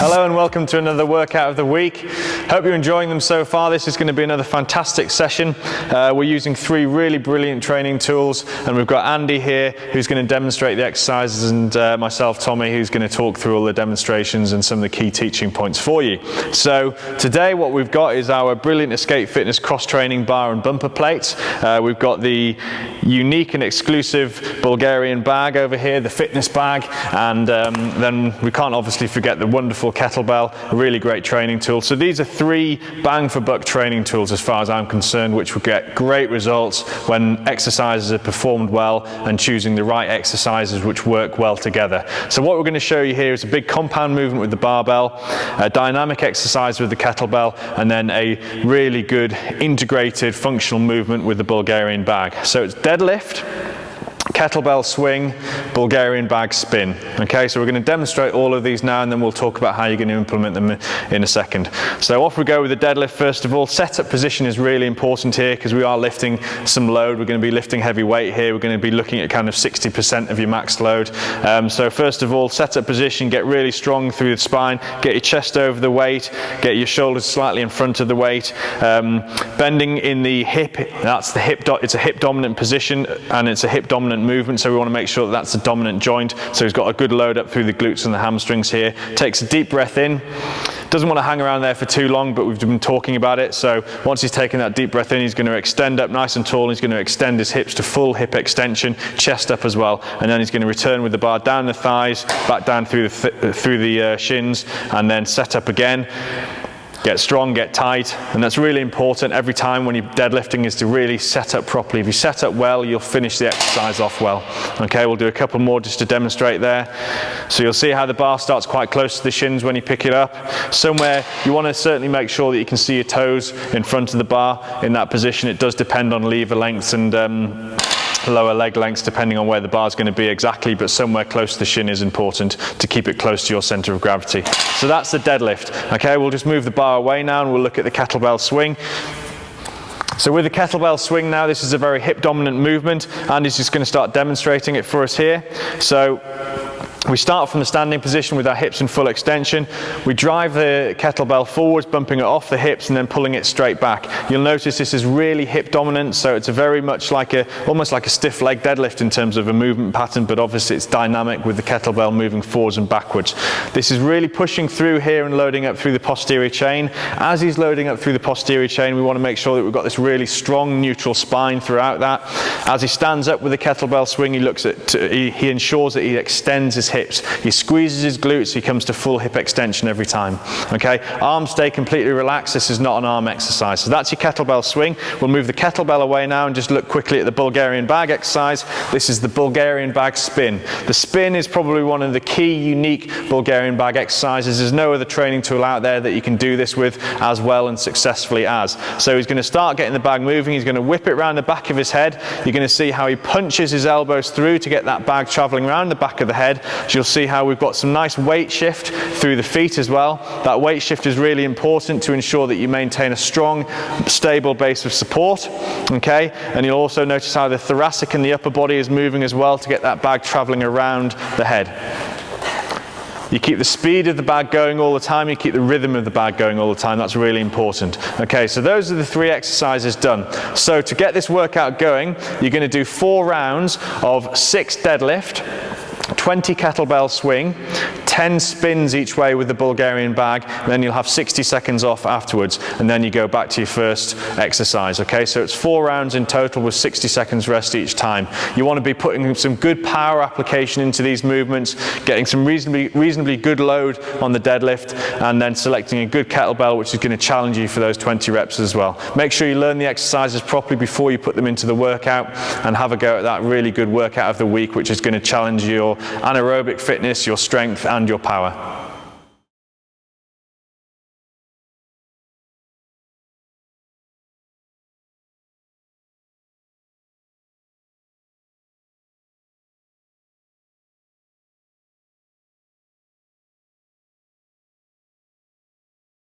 Hello and welcome to another workout of the week. Hope you're enjoying them so far. This is going to be another fantastic session. We're using three really brilliant training tools, and we've got Andy here who's going to demonstrate the exercises, and myself, Tommy, who's going to talk through all the demonstrations and some of the key teaching points for you. So today what we've got is our brilliant Escape Fitness cross-training bar and bumper plates. We've got the unique and exclusive Bulgarian bag over here, the fitness bag, and then we can't obviously forget the wonderful kettlebell, a really great training tool. So these are three bang for buck training tools as far as I'm concerned, which will get great results when exercises are performed well and choosing the right exercises which work well together. So what we're going to show you here is a big compound movement with the barbell, a dynamic exercise with the kettlebell, and then a really good integrated functional movement with the Bulgarian bag. So it's deadlift, kettlebell swing, Bulgarian bag spin. Okay, so we're going to demonstrate all of these now, and then we'll talk about how you're going to implement them in a second. So off we go with the deadlift. First of all, setup position is really important here because we are lifting some load. We're going to be lifting heavy weight here. We're going to be looking at kind of 60% of your max load. So first of all, setup position, get really strong through the spine, get your chest over the weight, get your shoulders slightly in front of the weight, bending in the hip. That's the hip, it's a hip dominant position, and it's a hip dominant movement, so we want to make sure that that's the dominant joint. So he's got a good load up through the glutes and the hamstrings here. Takes a deep breath in. Doesn't want to hang around there for too long, but we've been talking about it. So once he's taken that deep breath in, he's going to extend up nice and tall. He's going to extend his hips to full hip extension, chest up as well, and then he's going to return with the bar down the thighs, back down through the shins, and then set up again. Get strong, get tight, and that's really important every time when you're deadlifting, is to really set up properly. If you set up well, you'll finish the exercise off well. Okay, we'll do a couple more just to demonstrate there. So you'll see how the bar starts quite close to the shins when you pick it up. Somewhere you want to certainly make sure that you can see your toes in front of the bar in that position. It does depend on lever lengths and lower leg lengths depending on where the bar is going to be exactly, but somewhere close to the shin is important to keep it close to your center of gravity. So that's the deadlift. Okay, we'll just move the bar away now and we'll look at the kettlebell swing. So with the kettlebell swing now, this is a very hip dominant movement, and he's just going to start demonstrating it for us here. So we start from the standing position with our hips in full extension. We drive the kettlebell forwards, bumping it off the hips and then pulling it straight back. You'll notice this is really hip dominant, so it's a very much like almost like a stiff leg deadlift in terms of a movement pattern, but obviously it's dynamic with the kettlebell moving forwards and backwards. This is really pushing through here and loading up through the posterior chain. As he's loading up through the posterior chain, we want to make sure that we've got this really strong neutral spine throughout that. As he stands up with the kettlebell swing, he ensures that he extends his hips. He squeezes his glutes, he comes to full hip extension every time. Okay, arms stay completely relaxed. This is not an arm exercise. So that's your kettlebell swing. We'll move the kettlebell away now and just look quickly at the Bulgarian bag exercise. This is the Bulgarian bag spin. The spin is probably one of the key unique Bulgarian bag exercises. There's no other training tool out there that you can do this with as well and successfully as. So he's going to start getting the bag moving. He's going to whip it around the back of his head. You're going to see how he punches his elbows through to get that bag traveling around the back of the head. So you'll see how we've got some nice weight shift through the feet as well. That weight shift is really important to ensure that you maintain a strong, stable base of support. Okay, and you'll also notice how the thoracic and the upper body is moving as well to get that bag traveling around the head. You keep the speed of the bag going all the time, you keep the rhythm of the bag going all the time. That's really important. Okay, so those are the three exercises done. So to get this workout going, you're going to do 4 rounds of 6 deadlift, 20 kettlebell swing, 10 spins each way with the Bulgarian bag, and then you'll have 60 seconds off afterwards, and then you go back to your first exercise. Okay, so it's 4 rounds in total with 60 seconds rest each time. You want to be putting some good power application into these movements, getting some reasonably good load on the deadlift, and then selecting a good kettlebell which is going to challenge you for those 20 reps as well. Make sure you learn the exercises properly before you put them into the workout, and have a go at that really good workout of the week, which is going to challenge your anaerobic fitness, your strength and your power.